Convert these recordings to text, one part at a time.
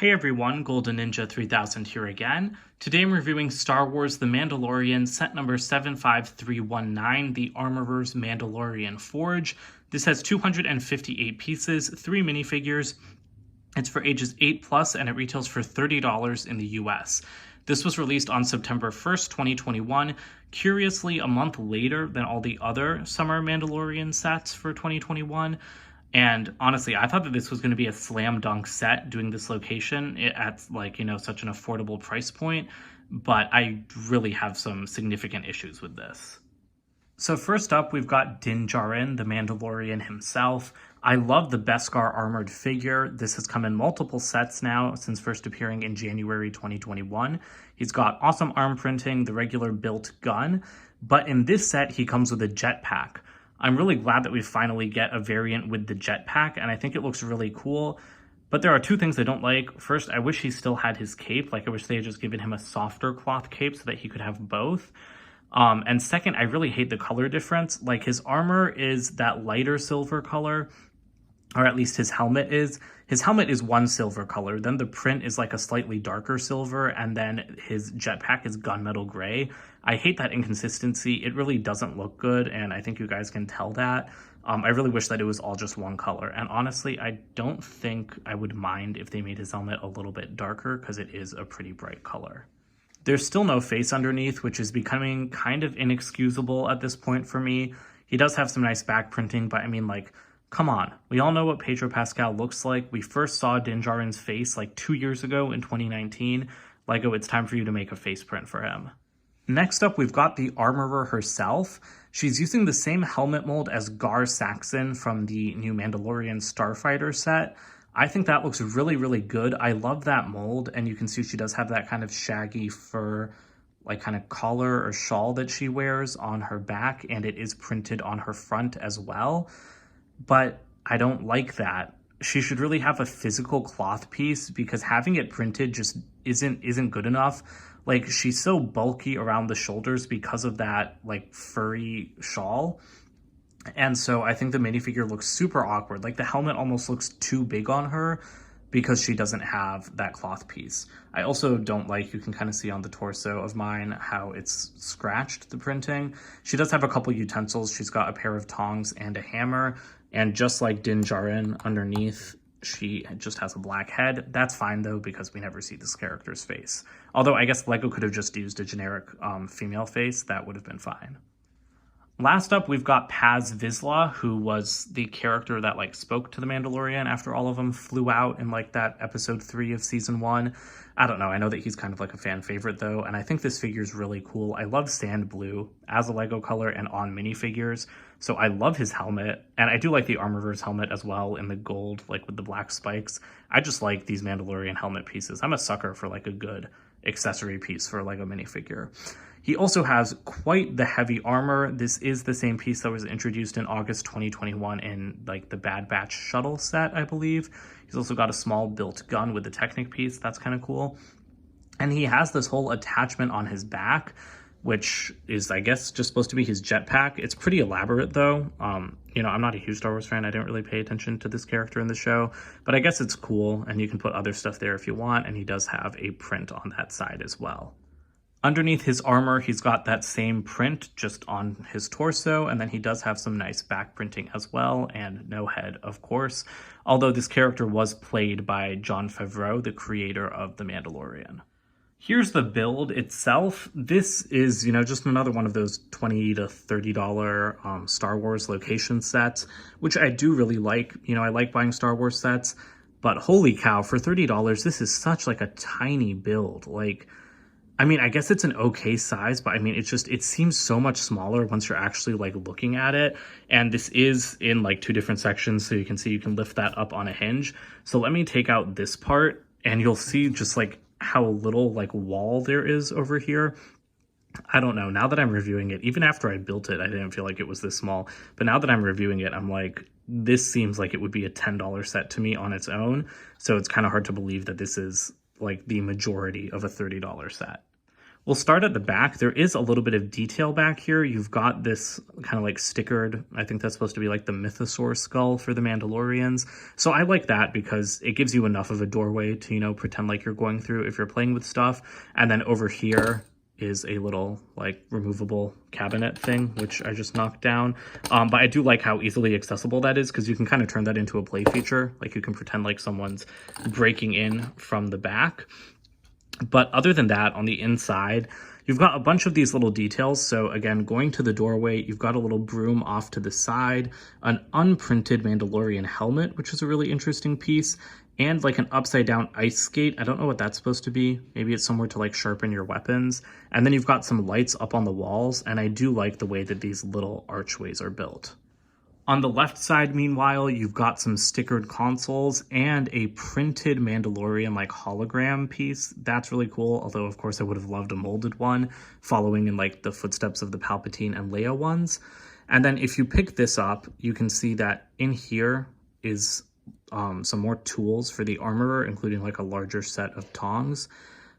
Hey everyone, Golden Ninja 3000 here again. Today I'm reviewing Star Wars The Mandalorian set number 75319, the Armorer's Mandalorian Forge. This has 258 pieces, 3 minifigures. It's for ages 8+ and it retails for $30 in the US. This was released on September 1st, 2021, curiously a month later than all the other Summer Mandalorian sets for 2021. And honestly, I thought that this was going to be a slam dunk set doing this location at such an affordable price point, but I really have some significant issues with this. So first up, we've got Din Djarin, the Mandalorian himself. I love the Beskar armored figure. This has come in multiple sets now since first appearing in January 2021. He's got awesome arm printing, the regular built gun, but in this set, he comes with a jetpack. I'm really glad that we finally get a variant with the jetpack, and I think it looks really cool. But there are two things I don't like. First, I wish he still had his cape. I wish they had just given him a softer cloth cape so that he could have both. And second, I really hate the color difference. His armor is that lighter silver color, or at least his helmet is. His helmet is one silver color, then the print is a slightly darker silver, and then his jetpack is gunmetal gray. I hate that inconsistency. It really doesn't look good, and I think you guys can tell that. I really wish that it was all just one color, and honestly, I don't think I would mind if they made his helmet a little bit darker, because it is a pretty bright color. There's still no face underneath, which is becoming kind of inexcusable at this point for me. He does have some nice back printing, but I mean, come on, we all know what Pedro Pascal looks like. We first saw Din Djarin's face 2 years ago in 2019. LEGO, it's time for you to make a face print for him. Next up, we've got the Armorer herself. She's using the same helmet mold as Gar Saxon from the new Mandalorian Starfighter set. I think that looks really, really good. I love that mold, and you can see she does have that kind of shaggy fur kind of collar or shawl that she wears on her back, and it is printed on her front as well. But I don't like that. She should really have a physical cloth piece, because having it printed just isn't good enough. She's so bulky around the shoulders because of that furry shawl. And so I think the minifigure looks super awkward. The helmet almost looks too big on her because she doesn't have that cloth piece. I also don't like, you can kind of see on the torso of mine how it's scratched, the printing. She does have a couple utensils. She's got a pair of tongs and a hammer. And just like Din Djarin underneath, she just has a black head. That's fine though, because we never see this character's face. Although I guess LEGO could have just used a generic female face. That would have been fine. Last up, we've got Paz Vizsla, who was the character that spoke to the Mandalorian after all of them flew out in that episode 3 of season 1. I don't know. I know that he's kind of a fan favorite though, and I think this figure is really cool. I love sand blue as a LEGO color and on minifigures, so I love his helmet, and I do like the Armorer's helmet as well in the gold, with the black spikes. I just like these Mandalorian helmet pieces. I'm a sucker for a good accessory piece for a LEGO minifigure. He also has quite the heavy armor. This is the same piece that was introduced in August 2021 in the Bad Batch shuttle set, I believe. He's also got a small built gun with the Technic piece. That's kind of cool. And he has this whole attachment on his back, which is, I guess, just supposed to be his jetpack. It's pretty elaborate, though. I'm not a huge Star Wars fan. I didn't really pay attention to this character in the show, but I guess it's cool, and you can put other stuff there if you want, and he does have a print on that side as well. Underneath his armor, he's got that same print just on his torso, and then he does have some nice back printing as well, and no head, of course, although this character was played by Jon Favreau, the creator of The Mandalorian. Here's the build itself. This is, just another one of those $20 to $30 Star Wars location sets, which I do really like. I like buying Star Wars sets, but holy cow, for $30, this is such a tiny build. I guess it's an okay size, but it seems so much smaller once you're actually looking at it. And this is in 2 different sections, so you can see you can lift that up on a hinge. So let me take out this part, and you'll see just how little wall there is over here. I don't know. Now that I'm reviewing it, even after I built it, I didn't feel like it was this small. But now that I'm reviewing it, I'm this seems like it would be a $10 set to me on its own. So it's kind of hard to believe that this is the majority of a $30 set. We'll start at the back. There is a little bit of detail back here. You've got this kind of like stickered, I think that's supposed to be like the mythosaur skull for the Mandalorians. So I like that because it gives you enough of a doorway to, you know, pretend like you're going through if you're playing with stuff. And then over here is a little like removable cabinet thing, which I just knocked down. But I do like how easily accessible that is because you can kind of turn that into a play feature. Like you can pretend like someone's breaking in from the back. But other than that, on the inside, you've got a bunch of these little details. So again, going to the doorway, you've got a little broom off to the side, an unprinted Mandalorian helmet, which is a really interesting piece, and like an upside down ice skate. I don't know what that's supposed to be. Maybe it's somewhere to like sharpen your weapons. And then you've got some lights up on the walls. And I do like the way that these little archways are built. On the left side, meanwhile, you've got some stickered consoles and a printed Mandalorian like hologram piece. That's really cool, although of course I would have loved a molded one following in like the footsteps of the Palpatine and Leia ones. And then if you pick this up, you can see that in here is some more tools for the armorer, including like a larger set of tongs.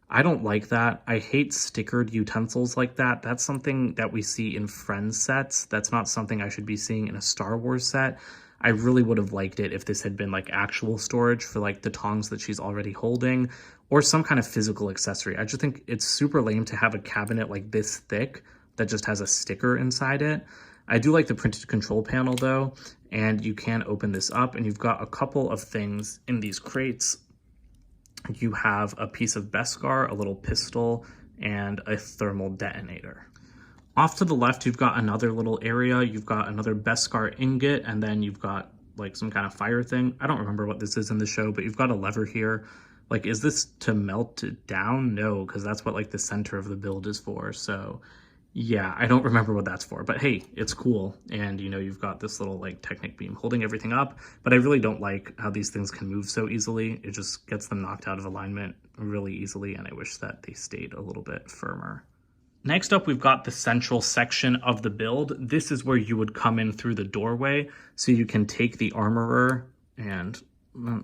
I don't like that. I hate stickered utensils like that. That's something that we see in Friends sets. That's not something I should be seeing in a Star Wars set. I really would have liked it if this had been like actual storage for like the tongs that she's already holding or some kind of physical accessory. I just think it's super lame to have a cabinet like this thick that just has a sticker inside it. I do like the printed control panel though, and you can open this up and you've got a couple of things in these crates. You have a piece of Beskar, a little pistol, and a thermal detonator. Off to the left, you've got another little area. You've got another Beskar ingot, and then you've got like some kind of fire thing. I don't remember what this is in the show, but you've got a lever here. Like, is this to melt it down? No, because that's what like the center of the build is for. So yeah, I don't remember what that's for, but hey, it's cool. And you know, you've got this little like Technic beam holding everything up, but I really don't like how these things can move so easily. It just gets them knocked out of alignment really easily, and I wish that they stayed a little bit firmer. Next up, we've got the central section of the build. This is where you would come in through the doorway, so you can take the armorer and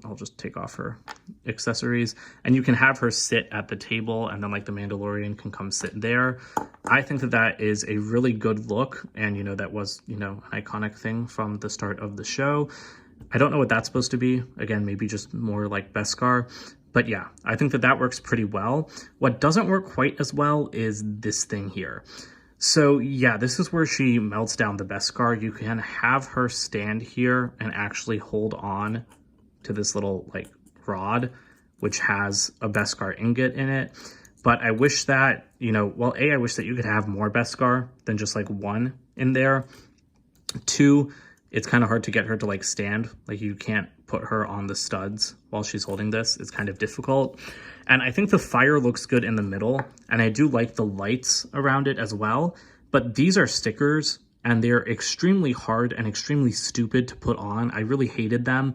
I'll just take off her accessories and you can have her sit at the table, and then like the Mandalorian can come sit there. I think that that is a really good look, and you know, that was, you know, an iconic thing from the start of the show. I don't know what that's supposed to be. Again, maybe just more like Beskar. But yeah, I think that that works pretty well. What doesn't work quite as well is this thing here. So yeah, this is where she melts down the Beskar. You can have her stand here and actually hold on to this little like rod, which has a Beskar ingot in it. But I wish that, you know, well, A, I wish that you could have more Beskar than just like one in there. Two, it's kind of hard to get her to like stand. Like you can't put her on the studs while she's holding this. It's kind of difficult. And I think the fire looks good in the middle, and I do like the lights around it as well. But these are stickers, and they're extremely hard and extremely stupid to put on. I really hated them.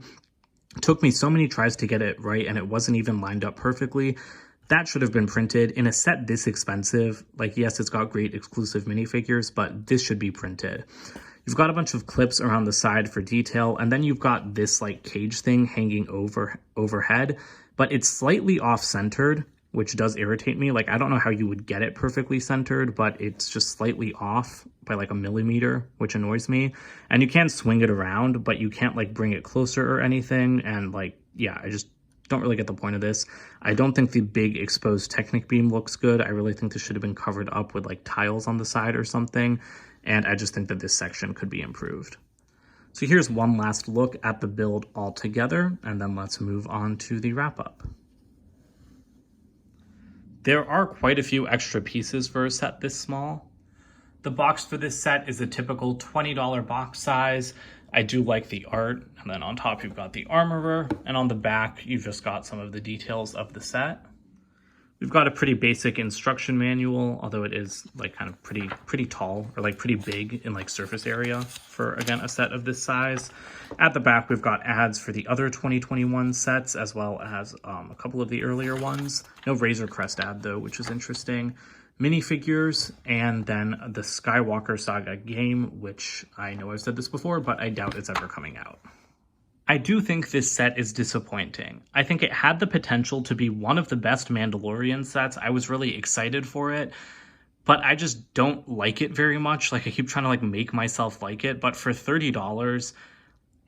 It took me so many tries to get it right, and it wasn't even lined up perfectly. That should have been printed. In a set this expensive, like yes, it's got great exclusive minifigures, but this should be printed. You've got a bunch of clips around the side for detail, and then you've got this like cage thing hanging overhead, but it's slightly off-centered, which does irritate me. Like, I don't know how you would get it perfectly centered, but it's just slightly off by like a millimeter, which annoys me. And you can swing it around, but you can't like bring it closer or anything. And like, yeah, I just don't really get the point of this. I don't think the big exposed Technic beam looks good. I really think this should have been covered up with like tiles on the side or something. And I just think that this section could be improved. So here's one last look at the build all together, and then let's move on to the wrap up. There are quite a few extra pieces for a set this small. The box for this set is a typical $20 box size. I do like the art, and then on top you've got the armorer, and on the back you've just got some of the details of the set. We've got a pretty basic instruction manual, although it is like kind of pretty tall, or like pretty big in like surface area for, again, a set of this size. At the back, we've got ads for the other 2021 sets, as well as a couple of the earlier ones. No Razor Crest ad though, which is interesting. Minifigures, and then the Skywalker Saga game, which I know I've said this before, but I doubt it's ever coming out. I do think this set is disappointing. I think it had the potential to be one of the best Mandalorian sets. I was really excited for it, but I just don't like it very much. Like, I keep trying to like make myself like it, but for $30,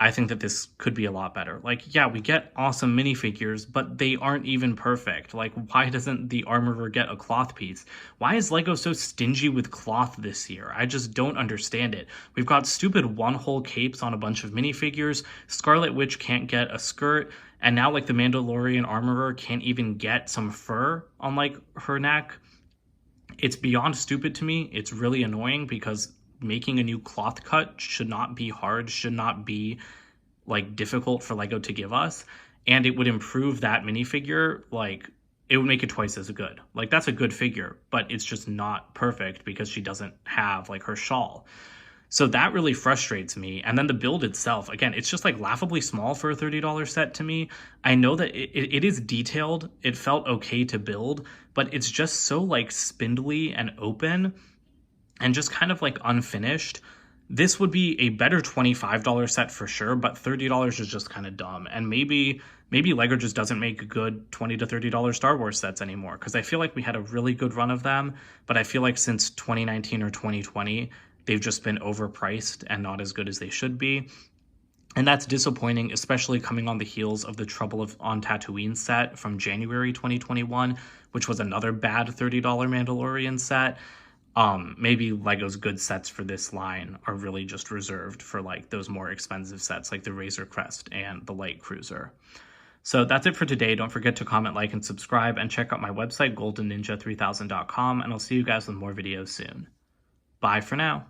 I think that this could be a lot better. Like, yeah, we get awesome minifigures, but they aren't even perfect. Like, why doesn't the armorer get a cloth piece? Why is LEGO so stingy with cloth this year? I just don't understand it. We've got stupid one-hole capes on a bunch of minifigures. Scarlet Witch can't get a skirt. And now, like, the Mandalorian armorer can't even get some fur on, like, her neck. It's beyond stupid to me. It's really annoying because making a new cloth cut should not be hard, should not be like difficult for LEGO to give us, and it would improve that minifigure. Like, it would make it twice as good. Like, that's a good figure, but it's just not perfect because she doesn't have like her shawl. So that really frustrates me. And then the build itself, again, it's just like laughably small for a $30 set to me. I know that it is detailed. It felt okay to build, but it's just so like spindly and open and just kind of like unfinished. This would be a better $25 set for sure, but $30 is just kind of dumb. And maybe LEGO just doesn't make good $20 to $30 Star Wars sets anymore, because I feel like we had a really good run of them, but I feel like since 2019 or 2020, they've just been overpriced and not as good as they should be. And that's disappointing, especially coming on the heels of the Trouble on Tatooine set from January 2021, which was another bad $30 Mandalorian set. Maybe LEGO's good sets for this line are really just reserved for like those more expensive sets like the Razor Crest and the Light Cruiser. So that's it for today. Don't forget to comment, like, and subscribe, and check out my website, goldenninja3000.com, and I'll see you guys with more videos soon. Bye for now.